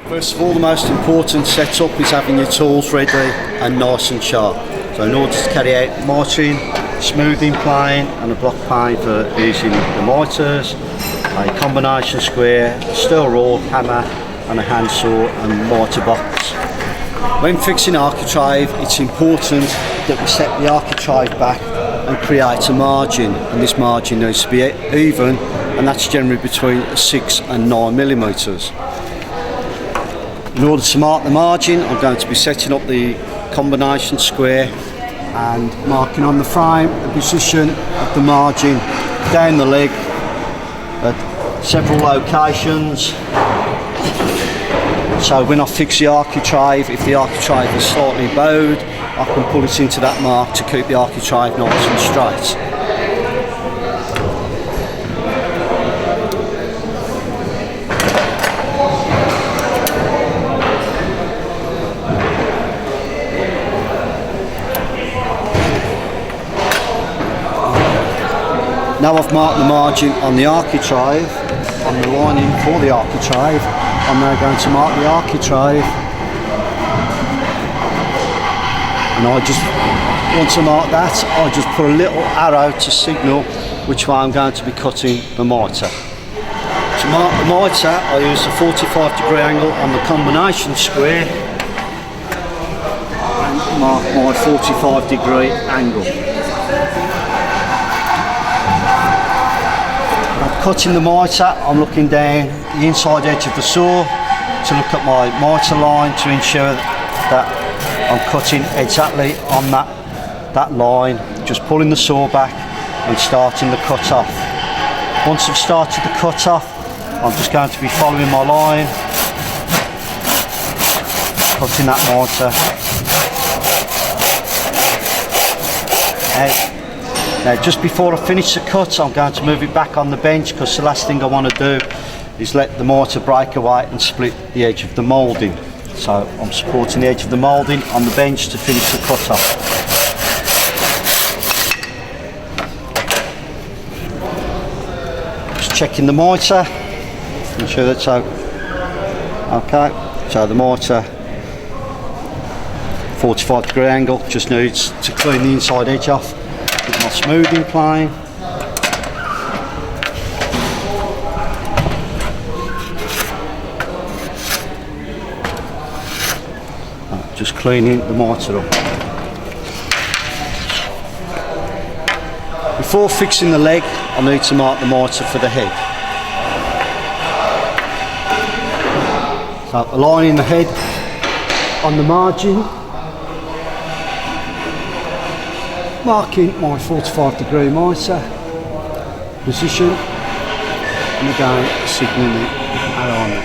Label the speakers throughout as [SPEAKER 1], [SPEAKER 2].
[SPEAKER 1] First of all, the most important setup is having your tools ready and nice and sharp. So in order to carry out mitering, smoothing plane and a block plane for using the miters, a combination square, a steel rule, hammer and a handsaw and miter box. When fixing architrave, it's important that we set the architrave back and create a margin, and this margin needs to be even, and that's generally between 6 and 9 millimeters. In order to mark the margin, I'm going to be setting up the combination square and marking on the frame the position of the margin down the leg at several locations. So when I fix the architrave, if the architrave is slightly bowed, I can pull it into that mark to keep the architrave nice and straight. Now I've marked the margin on the architrave, on the lining for the architrave, I'm now going to mark the architrave, and I just, once I mark that, I just put a little arrow to signal which way I'm going to be cutting the mitre. To mark the mitre, I use a 45-degree angle on the combination square and mark my 45-degree angle. Cutting the mitre, I'm looking down the inside edge of the saw to look at my mitre line to ensure that I'm cutting exactly on that line, just pulling the saw back and starting the cut off. Once I've started the cut off, I'm just going to be following my line, cutting that mitre out. Now just before I finish the cut, I'm going to move it back on the bench, because the last thing I want to do is let the mitre break away and split the edge of the moulding. So I'm supporting the edge of the moulding on the bench to finish the cut off. Just checking the mitre, ensure that's okay. So the mitre, 45-degree angle, just needs to clean the inside edge off. With my smoothing plane. Just cleaning the mitre up. Before fixing the leg, I need to mark the mitre for the head. So aligning the head on the margin, marking my 45-degree mitre position, and again signalling the arrow on it.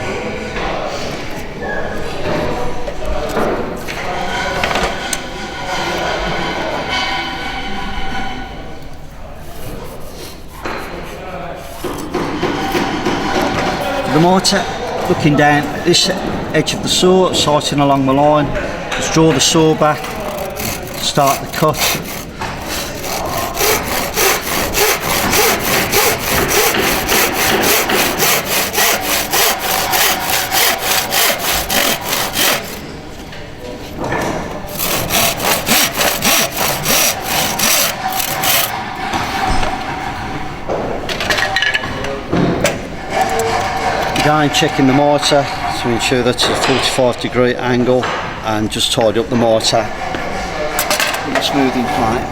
[SPEAKER 1] The mitre, looking down at this edge of the saw, sighting along the line, just draw the saw back, start the cut. Again checking the mitre to ensure that's a 45-degree angle, and just tidy up the mitre with a smoothing plane.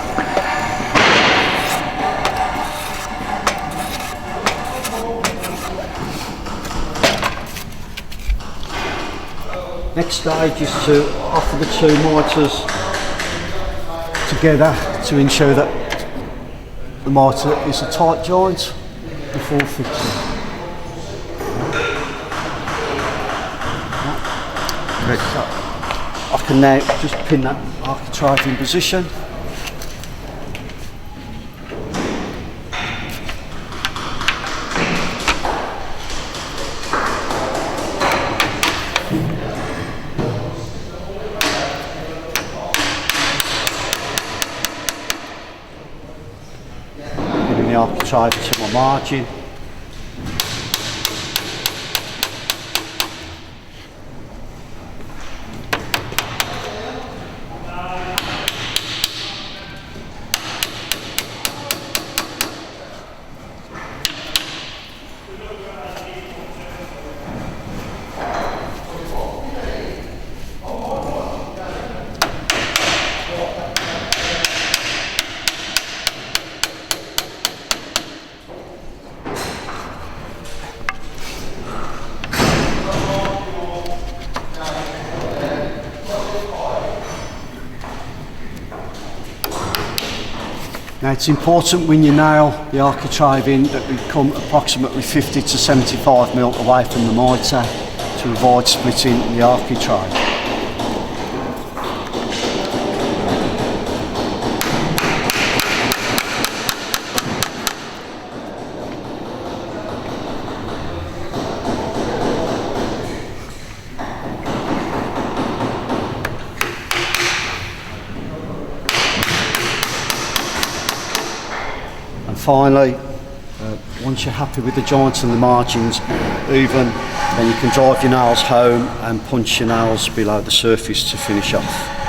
[SPEAKER 1] Next stage is to offer the two mitres together to ensure that the mitre is a tight joint before fixing. So I can now just pin that architrave in position. Getting the architrave to my margin. Now it's important when you nail the architrave in that we come approximately 50 to 75 mil away from the mitre to avoid splitting the architrave. And finally, once you're happy with the joints and the margins even, then you can drive your nails home and punch your nails below the surface to finish off.